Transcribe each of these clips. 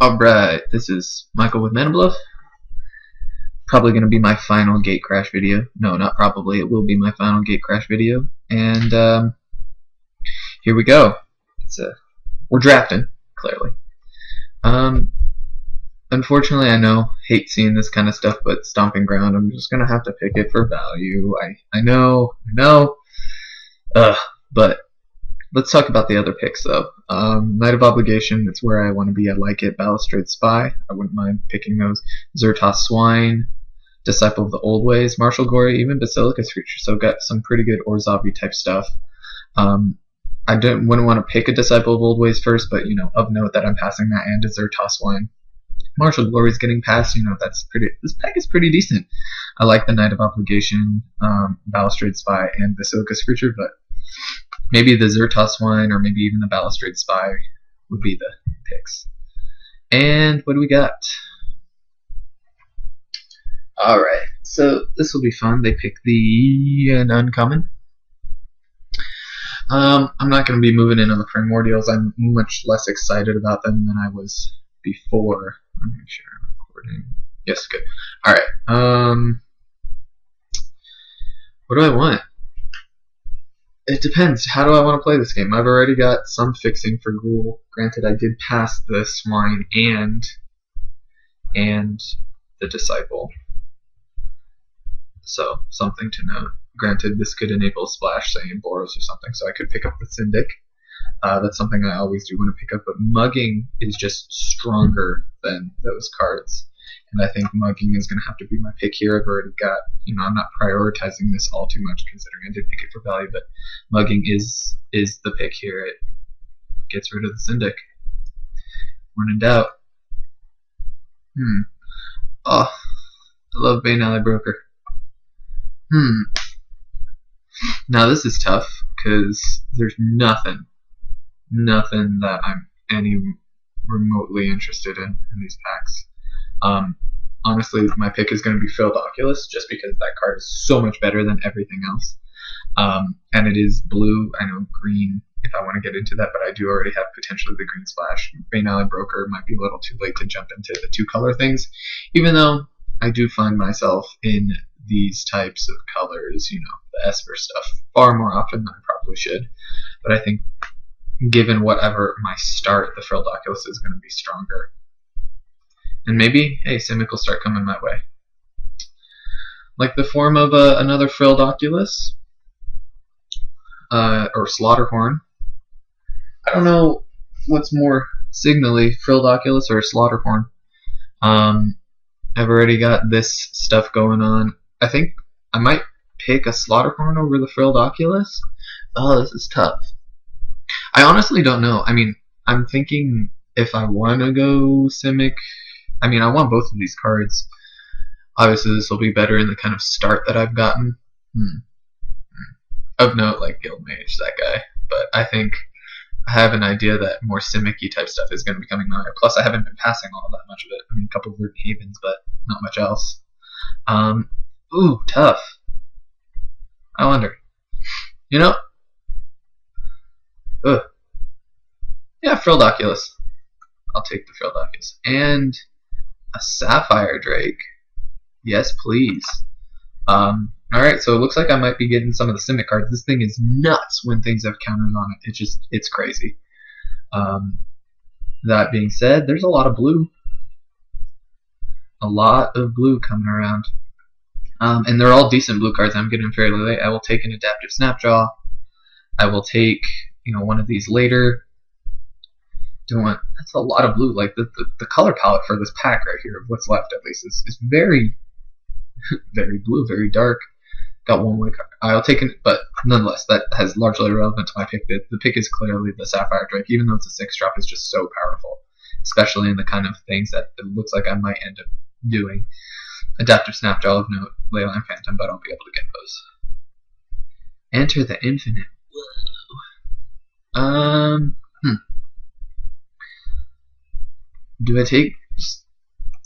Alright, this is Michael with Manabluff. Probably going to be my final gate crash video. No, not probably. It will be my final gate crash video. And here we go. We're drafting, clearly. Unfortunately, I know, hate seeing this kind of stuff, but Stomping Ground, I'm just going to have to pick it for value. I know. But let's talk about the other picks, though. Knight of Obligation, it's where I want to be. I like it. Balustrade Spy, I wouldn't mind picking those. Zertos Swine, Disciple of the Old Ways, Martial Glory, even Basilica's Future. So got some pretty good Orzabi type stuff. I wouldn't want to pick a Disciple of Old Ways first, but of note that I'm passing that and a Zertos Swine. Martial Glory is getting passed. That's pretty. This pack is pretty decent. I like the Knight of Obligation, Balustrade Spy, and Basilica's Future, but maybe the Zertos Swine or maybe even the Balustrade Spy would be the picks. And what do we got? Alright, so this will be fun. They pick an uncommon. I'm not going to be moving into the Primordials. I'm much less excited about them than I was before. I'm not sure I'm recording. Yes, good. Alright, what do I want? It depends. How do I want to play this game? I've already got some fixing for Gruul. Granted, I did pass the Swine and the Disciple. So, something to note. Granted, this could enable Splash, say, in Boros or something, so I could pick up the Syndic. That's something I always do want to pick up, but Mugging is just stronger than those cards. And I think Mugging is going to have to be my pick here. I've already got, I'm not prioritizing this all too much considering I did pick it for value, but Mugging is the pick here. It gets rid of the Syndic. When in doubt. Oh, I love Bane Ally Broker. Now this is tough, because there's nothing that I'm any remotely interested in these packs. Honestly, my pick is going to be Filled Oculus, just because that card is so much better than everything else. And it is blue. I know green, if I want to get into that, but I do already have potentially the green splash. Bane Ally Broker might be a little too late to jump into the two color things, even though I do find myself in these types of colors, the Esper stuff, far more often than I probably should. But I think, given whatever my start, the Frilled Oculus is going to be stronger. And maybe, hey, Simic will start coming my way. Like the form of another Frilled Oculus, or Slaughterhorn. I don't know what's more signally, Frilled Oculus or Slaughterhorn. I've already got this stuff going on. I think I might pick a Slaughterhorn over the Frilled Oculus. Oh, this is tough. I honestly don't know. I'm thinking if I want to go Simic, I want both of these cards. Obviously, this will be better in the kind of start that I've gotten. Of note, like Guildmage, that guy. But I think I have an idea that more Simic-y type stuff is going to be coming my way. Plus, I haven't been passing all that much of it. A couple of Verdant Havens, but not much else. Ooh, tough. I wonder. Yeah, Frilled Oculus. I'll take the Frilled Oculus. And a Sapphire Drake. Yes, please. Alright, so it looks like I might be getting some of the Simic cards. This thing is nuts when things have counters on it. It's crazy. That being said, there's a lot of blue. A lot of blue coming around. And they're all decent blue cards. I'm getting them fairly late. I will take an Adaptive Snapjaw. I will take, one of these later. That's a lot of blue. Like the color palette for this pack right here, of what's left at least, is very, very blue, very dark. Got one white card. I'll take it, but nonetheless, that has largely irrelevant to my pick. The pick is clearly the Sapphire Drake, even though it's a 6-drop, is just so powerful, especially in the kind of things that it looks like I might end up doing. Adaptive Snapjaw of note, Leyline Phantom, but I'll be able to get those. Enter the Infinite. Whoa. Do I take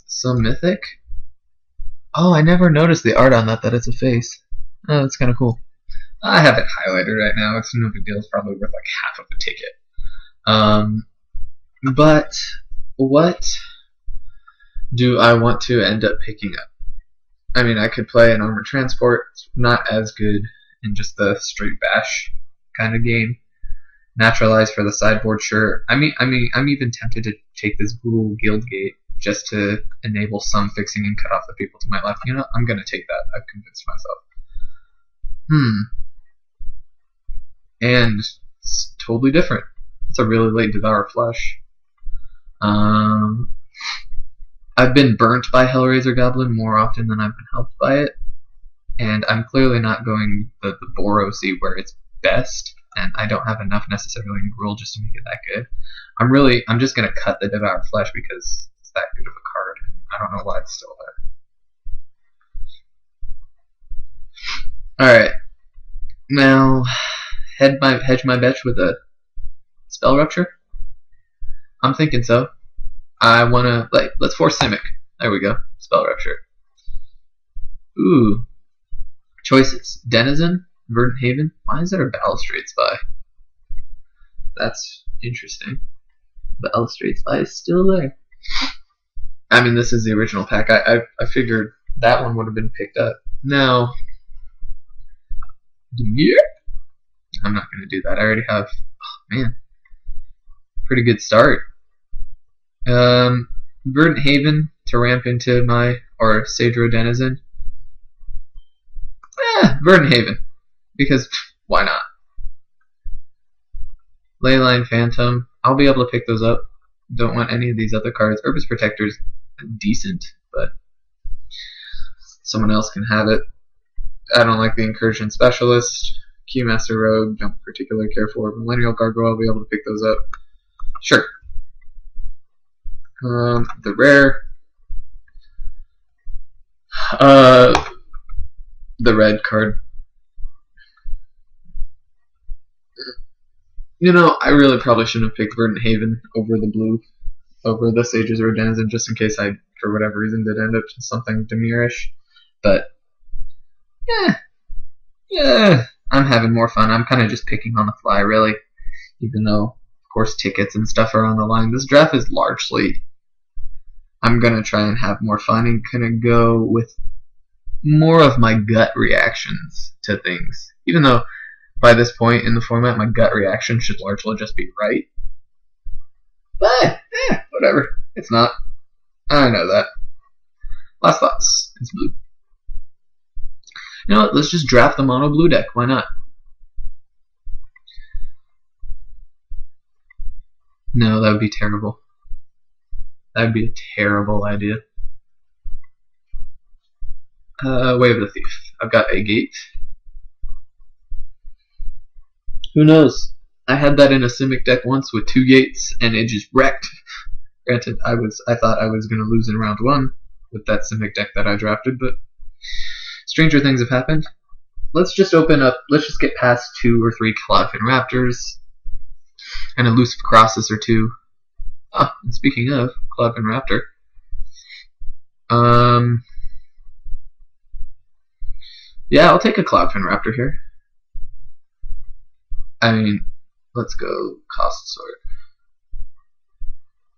some Mythic? Oh, I never noticed the art on that it's a face. Oh, that's kind of cool. I have it highlighted right now. It's no big deal. It's probably worth like half of a ticket. But what do I want to end up picking up? I mean, I could play an armored transport. It's not as good in just the straight bash kind of game. Naturalize for the sideboard, sure. I mean, I'm even tempted to take this Gruul Guildgate just to enable some fixing and cut off the people to my left. You know, I'm gonna take that. I've convinced myself. And it's totally different. It's a really late Devour Flesh. I've been burnt by Hellraiser Goblin more often than I've been helped by it, and I'm clearly not going the Boar OC where it's best, and I don't have enough necessarily in Gruul just to make it that good. I'm just gonna cut the Devour Flesh because it's that good of a card. I don't know why it's still there. Alright. Now hedge my bets with a Spell Rupture? I'm thinking so. I wanna let's force Simic. There we go. Spell Rupture. Ooh. Choices. Denizen, Verdant Haven. Why is there a Balustrade Spy? That's interesting. Balustrade Spy is still there. I mean, this is the original pack. I figured that one would have been picked up. Now, Demir? I'm not going to do that. I already have, oh, man, pretty good start. Verdant Haven to ramp into my, or Sagero Denizen. Verdant Haven, because why not? Leyline Phantom, I'll be able to pick those up. Don't want any of these other cards. Urbis Protector's decent, but someone else can have it. I don't like the Incursion Specialist. Keymaster Rogue, don't particularly care for. Millennial Gargoyle, I'll be able to pick those up. Sure. The rare. The red card. You know, I really probably shouldn't have picked Verdant Haven over the blue, over the Sages or Denizen, just in case I, for whatever reason, did end up to something Demirish. But, yeah, I'm having more fun. I'm kind of just picking on the fly, really, even though, of course, tickets and stuff are on the line. This draft is largely, I'm going to try and have more fun and kind of go with more of my gut reactions to things, even though by this point in the format, my gut reaction should largely just be right. But, whatever. It's not. I know that. Last thoughts. It's blue. You know what? Let's just draft the mono blue deck. Why not? No, that would be terrible. That would be a terrible idea. Way of the Thief. I've got a gate. Who knows? I had that in a Simic deck once with 2 gates, and it just wrecked. Granted, I thought I was going to lose in round 1 with that Simic deck that I drafted, but stranger things have happened. Let's just open up. Let's just get past 2 or 3 Cloudfin Raptors and Elusive Crosses or 2. Ah, and speaking of Cloudfin Raptor, yeah, I'll take a Cloudfin Raptor here. I mean, let's go Cost Sword.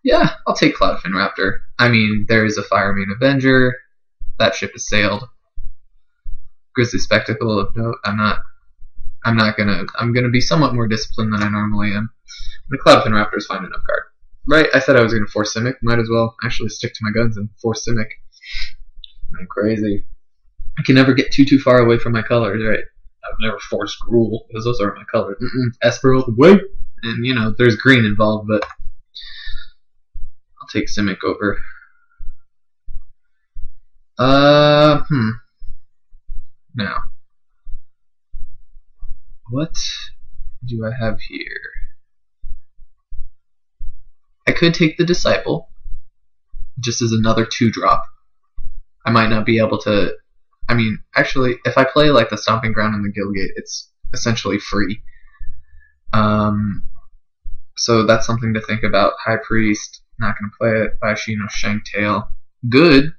Yeah, I'll take Cloudfin Raptor. I mean, there is a Firemane Avenger. That ship has sailed. Grizzly Spectacle of note. I'm gonna be somewhat more disciplined than I normally am. The Cloudfin Raptor is fine enough card. Right, I said I was gonna force Simic. Might as well actually stick to my guns and force Simic. I'm crazy. I can never get too far away from my colors, right? I've never forced Gruul, because those aren't my colors. Esper all the way. And, you know, there's green involved, but I'll take Simic over. Now, what do I have here? I could take the Disciple, just as another 2-drop. I might not be able to. I mean, actually, if I play like the Stomping Ground and the Guildgate, it's essentially free. So that's something to think about. High Priest, not going to play it. Baishino Shanktail, good.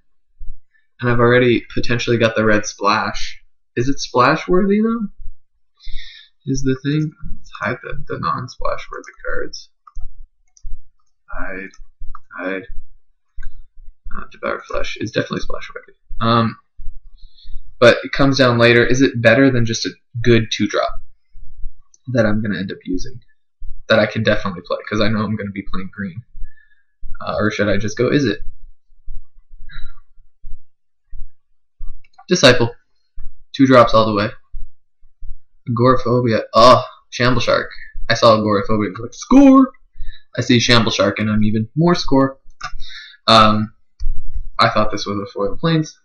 And I've already potentially got the red Splash. Is it splash worthy though? Is the thing? Let's hide the non-splash worthy cards. Hide. Devoured Flesh is definitely splash worthy. But it comes down later. Is it better than just a good 2-drop that I'm going to end up using? That I can definitely play, because I know I'm going to be playing green. Or should I just go, is it? Disciple. 2 drops all the way. Agoraphobia. Oh, Shamble Shark. I saw Agoraphobia and was like, score! I see Shamble Shark and I'm even more score. I thought this was a foil plains.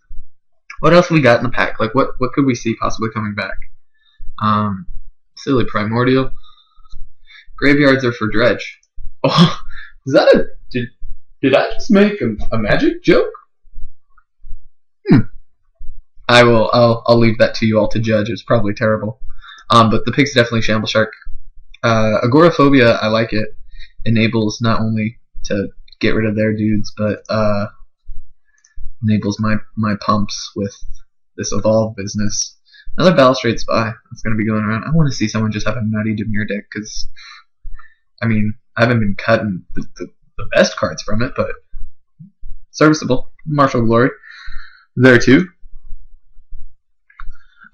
What else we got in the pack? Like, what could we see possibly coming back? Silly Primordial. Graveyards are for Dredge. Oh, is that a... Did I just make a magic joke? I'll leave that to you all to judge. It's probably terrible. But the pick's definitely Shamble Shark. Agoraphobia, I like it. Enables not only to get rid of their dudes, but enables my pumps with this evolve business. Another Balustrade Spy that's going to be going around. I want to see someone just have a nutty Demir deck, because, I mean, I haven't been cutting the best cards from it, but serviceable. Martial Glory. There too.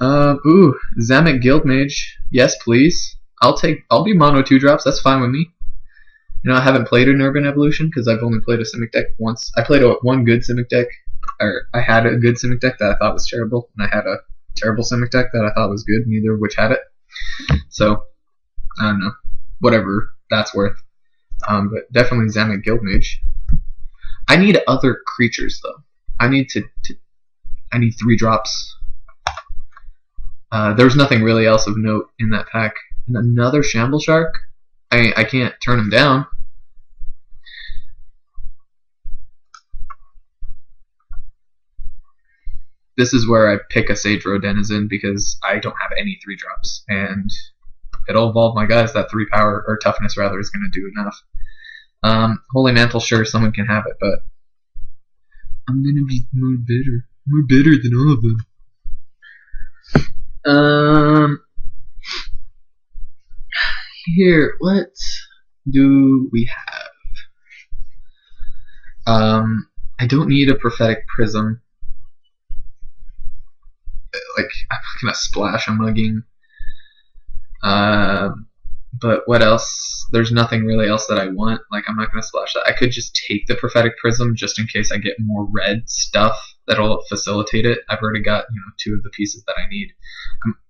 Zamek Guildmage. Yes, please. I'll be mono 2-drops. That's fine with me. You know, I haven't played an Urban Evolution because I've only played a Simic deck once. I played one good Simic deck, or I had a good Simic deck that I thought was terrible, and I had a terrible Simic deck that I thought was good, neither of which had it. So, I don't know. Whatever that's worth. But definitely Zamek Guildmage. I need other creatures, though. I need 3 drops. There's nothing really else of note in that pack. And another Shamble Shark? I can't turn him down. This is where I pick a Sage Road Denizen because I don't have any 3-drops. And it'll evolve my guys. That 3 power, or toughness rather, is going to do enough. Holy Mantle, sure, someone can have it, but I'm going to be more bitter. More bitter than all of them. Here, what do we have? I don't need a Prophetic Prism. Like, I'm not gonna splash a mugging. But what else? There's nothing really else that I want. Like, I'm not gonna splash that. I could just take the Prophetic Prism just in case I get more red stuff that'll facilitate it. I've already got, 2 of the pieces that I need.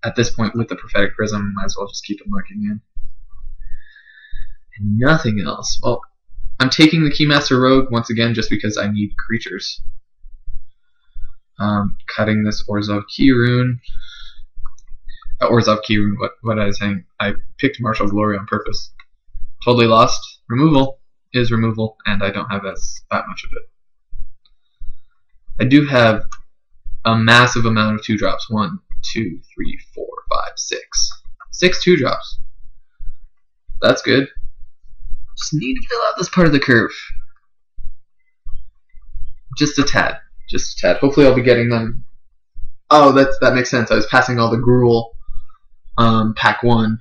At this point, with the Prophetic Prism, might as well just keep it mugging in. And nothing else. Well, I'm taking the Keymaster Rogue once again just because I need creatures. Cutting this Orzhov Key Rune. Orzhov Key Rune, what I was saying. I picked Martial Glory on purpose. Totally lost. Removal is removal, and I don't have that much of it. I do have a massive amount of 2-drops. 1, 2, 3, 4, 5, 6. 6 2-drops. That's good. Just need to fill out this part of the curve. Just a tad. Just a tad. Hopefully I'll be getting them. Oh, that makes sense. I was passing all the Gruul pack 1,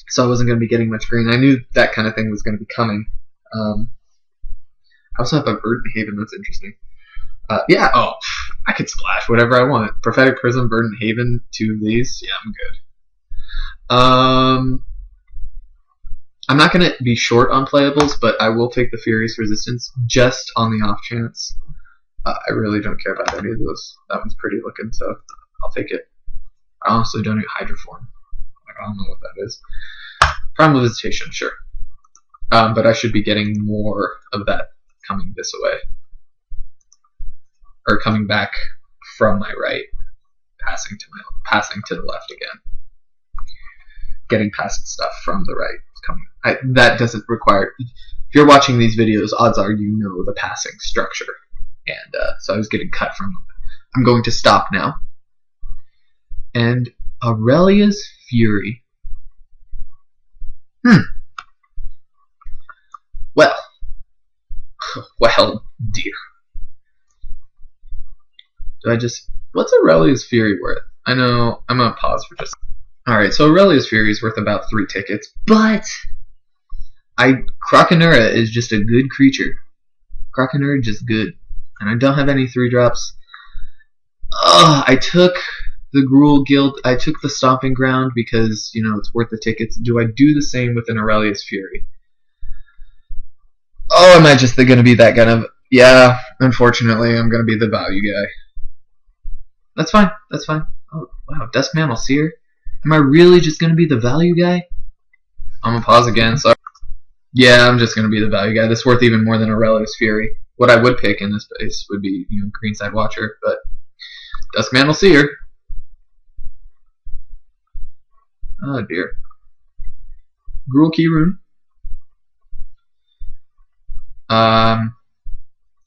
so I wasn't going to be getting much green. I knew that kind of thing was going to be coming. I also have a Verdant Haven. That's interesting. Yeah, I could splash whatever I want. Prophetic Prism, Verdant Haven, 2 of these. Yeah, I'm good. I'm not going to be short on playables, but I will take the Furious Resistance just on the off chance. I really don't care about any of those. That one's pretty looking, so I'll take it. I honestly don't need Hydroform. I don't know what that is. Primal Visitation, sure. But I should be getting more of that coming this way. Or coming back from my right, passing to the left again. Getting past stuff from the right. That doesn't require... If you're watching these videos, odds are you know the passing structure. And so I was getting cut from... I'm going to stop now. And Aurelia's Fury. Well, dear. Do I just... What's Aurelia's Fury worth? I know... I'm going to pause for just... Alright, so Aurelia's Fury is worth about 3 tickets, but... Croconura is just a good creature. Croconura just good. And I don't have any 3-drops. Ugh, I took the Gruul Guild. I took the Stomping Ground because, you know, it's worth the tickets. Do I do the same with an Aurelius Fury? Oh, am I just going to be that kind of... Yeah, unfortunately, I'm going to be the value guy. That's fine. That's fine. Oh, wow. Duskmantle Seer? Am I really just going to be the value guy? I'm going to pause again. Sorry. Yeah, I'm just going to be the value guy. That's worth even more than Aurelius Fury. What I would pick in this base would be, you know, Greenside Watcher, but Duskmantle Seer. Oh dear. Gruul Keyrune. I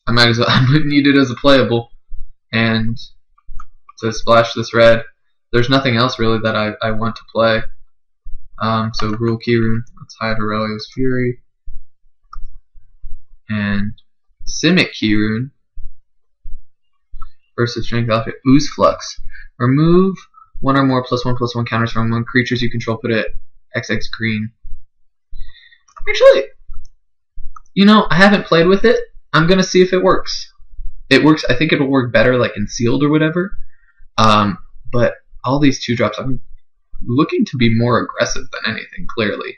might as well. I might need it as a playable, and to splash this red. There's nothing else really that I want to play. So Gruul Keyrune. Let's hide Aurelius Fury and Simic Keyrune. Versus Strength Outfit. Ooze Flux. Remove one or more +1/+1 counters from one creatures you control. Put it XX green. Actually, you know, I haven't played with it. I'm gonna see if it works. It works. I think it'll work better like in sealed or whatever. But all these 2-drops, I'm looking to be more aggressive than anything. Clearly.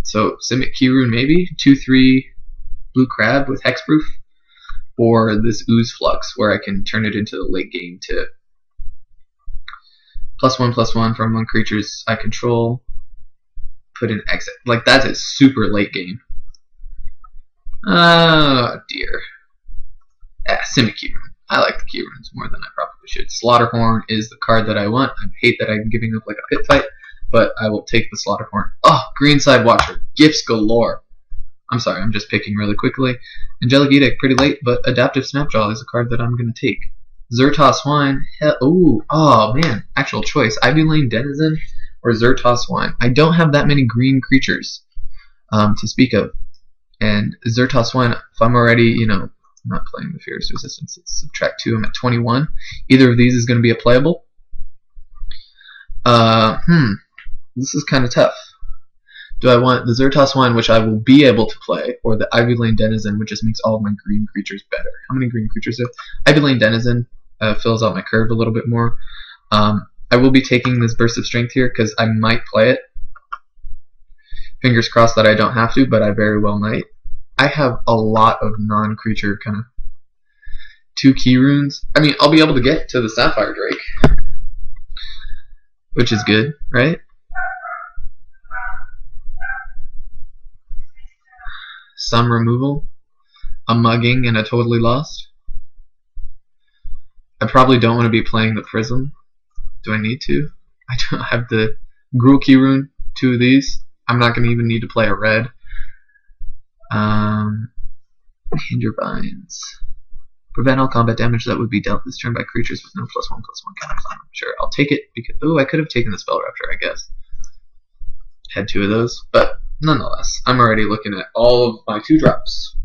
So Simic Keyrune maybe 2/3 blue crab with hexproof, or this Ooze Flux where I can turn it into the late game to +1/+1 from one creatures I control. Put in exit. Like, that's a super late game. Oh dear. Yeah, Simic Keyrune. I like the Keyrunes more than I probably should. Slaughterhorn is the card that I want. I hate that I'm giving up like a pit fight, but I will take the Slaughterhorn. Oh, Greenside Watcher. Gifts galore. I'm sorry, I'm just picking really quickly. Angelic Edict, pretty late, but Adaptive Snapjaw is a card that I'm going to take. Zertos Wine. Oh man, actual choice. Ivy Lane Denizen or Zertos Wine. I don't have that many green creatures to speak of. And Zertos Wine, if I'm already, you know, not playing the Fierce Resistance, let's subtract 2, I'm at 21. Either of these is going to be a playable. This is kind of tough. Do I want the Zertos Wine, which I will be able to play, or the Ivy Lane Denizen, which just makes all of my green creatures better? How many green creatures do I have? Ivy Lane Denizen fills out my curve a little bit more. I will be taking this Burst of Strength here because I might play it. Fingers crossed that I don't have to, but I very well might. I have a lot of non-creature kind of 2 Keyrunes. I mean, I'll be able to get to the Sapphire Drake, which is good, right? Some removal, a mugging, and a totally lost. I probably don't want to be playing the Prism. Do I need to? I don't have the Gruul Keyrune, 2 of these. I'm not going to even need to play a red. Hinder Vines. Prevent all combat damage that would be dealt this turn by creatures with no +1/+1 counters on them. Sure, I'll take it because I could have taken the Spell Raptor, I guess. Had 2 of those, but nonetheless, I'm already looking at all of my 2-drops,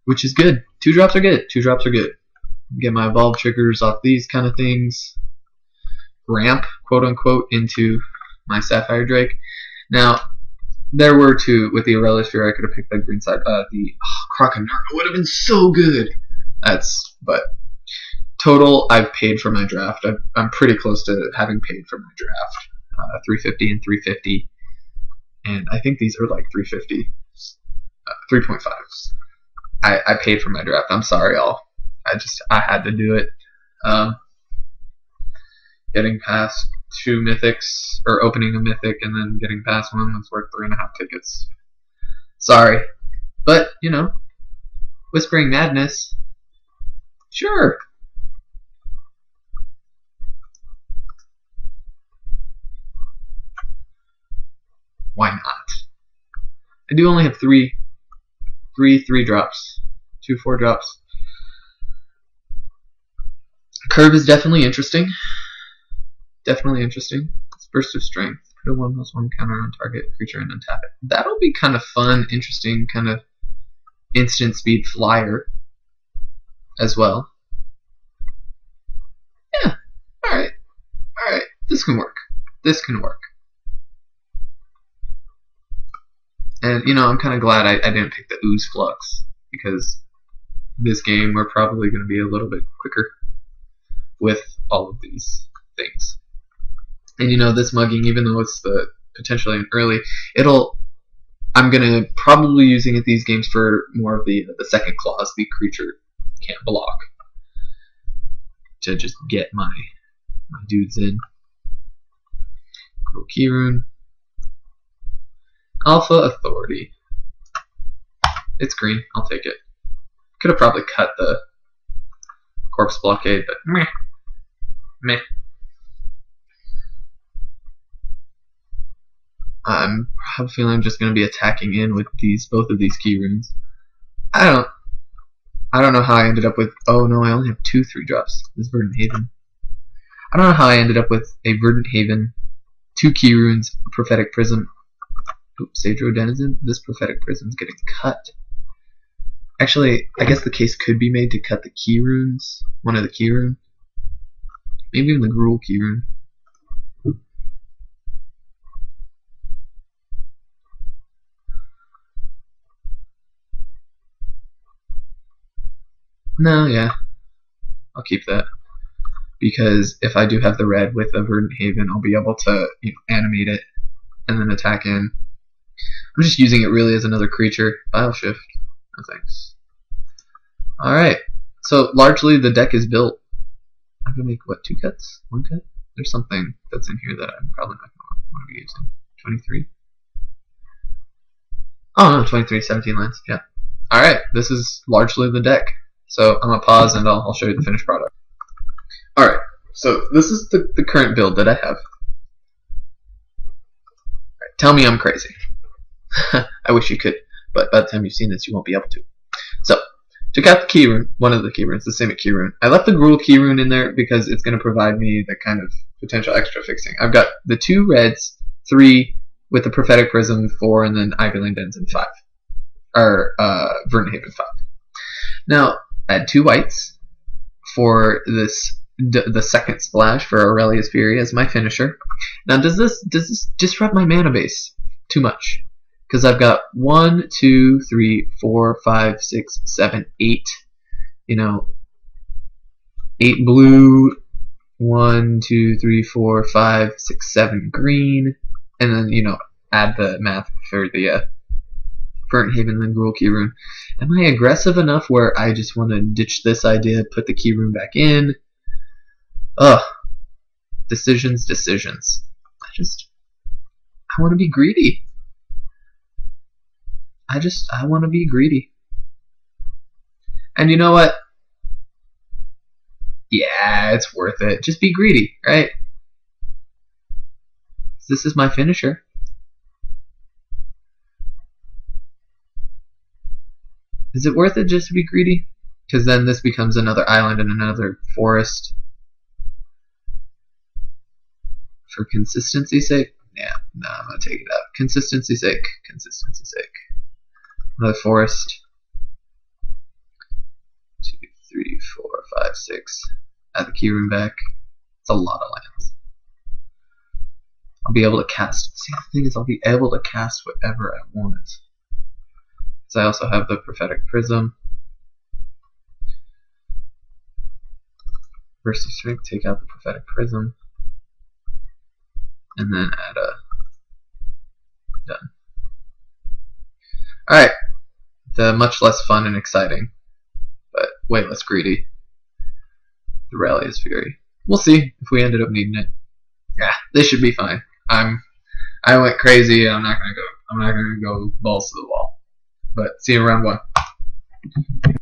which is good. 2-drops are good. 2-drops are good. Get my evolve triggers off these kind of things. Ramp, quote unquote, into my Sapphire Drake. Now, there were 2 with the Aurelius Fury. I could have picked the green side. The Kraken would have been so good. But total, I've paid for my draft. I'm pretty close to having paid for my draft. 350 and 350, and I think these are like 350, 3.5s. I paid for my draft. I'm sorry, y'all. I had to do it. Getting past 2 mythics, or opening a mythic and then getting past one that's worth 3.5 tickets. Sorry, but you know, Whispering Madness. Sure. Why not? I do only have 3 drops, 2 4-drops. Curve is definitely interesting. Definitely interesting. It's Burst of Strength. Put a 1/+1 counter on target creature and untap it. That'll be kind of fun, interesting, kind of instant speed flyer as well. Yeah. Alright. Alright. This can work. This can work. And, you know, I'm kind of glad I didn't pick the Ooze Flux, because this game, we're probably going to be a little bit quicker with all of these things. And you know, this mugging, even though it's potentially an early, I'm going to probably using it these games for more of the second clause, the creature can't block, to just get my dudes in. Cool key rune. Alpha Authority. It's green. I'll take it. Could have probably cut the Corpse Blockade, but meh. Meh. I have a feeling I'm just going to be attacking in with both of these key runes. I don't know how I ended up with. Oh no, I only have 2 3-drops. This Verdant Haven. I don't know how I ended up with a Verdant Haven, 2 key runes, a Prophetic Prism. Oops, Sagro Denizen. This Prophetic Prism is getting cut. Actually, I guess the case could be made to cut the key runes. One of the key runes. Maybe even the Gruul key rune. No, yeah. I'll keep that. Because if I do have the red with a Verdant Haven, I'll be able to animate it and then attack in. I'm just using it really as another creature. File shift. No thanks. Alright. So largely the deck is built. I'm going to make, what, 2 cuts? 1 cut? There's something that's in here that I'm probably not going to want to be using. 23. Oh no, 23, 17 lines. Yeah. Alright, this is largely the deck. So I'm going to pause and I'll show you the finished product. Alright, so this is the current build that I have. Right, tell me I'm crazy. I wish you could, but by the time you've seen this, you won't be able to. So, took out the key rune, one of the key runes, the Simic key rune. I left the Gruul key rune in there because it's going to provide me the kind of potential extra fixing. I've got the 2 reds, 3 with the Prophetic Prism, 4, and then Ivyland Denizen 5. Or, Verdant Haven 5. Now, I had 2 whites for the second splash for Aurelia's Fury as my finisher. Now, does this disrupt my mana base too much? Because I've got 1, 2, 3, 4, 5, 6, 7, 8. 8 blue, 1, 2, 3, 4, 5, 6, 7 green, and then add the math for the Verdant Haven and then Gruul key rune. Am I aggressive enough where I just want to ditch this idea, put the key rune back in? Ugh. Decisions. I want to be greedy. I want to be greedy. And you know what? Yeah, it's worth it. Just be greedy, right? This is my finisher. Is it worth it just to be greedy? Because then this becomes another island and another forest. For consistency's sake? Yeah, no, I'm going to take it out. Consistency's sake. Another forest. 2, 3, 4, 5, 6. Add the key rune back. It's a lot of lands. I'll be able to cast. See, the thing is, I'll be able to cast whatever I want. So I also have the Prophetic Prism. Bursty Strength, take out the Prophetic Prism. And then add a. Done. Alright. The much less fun and exciting, but way less greedy, the Aurelia's Fury. We'll see if we ended up needing it. Yeah, this should be fine. I went crazy. I'm not gonna go balls to the wall. But see you in round 1.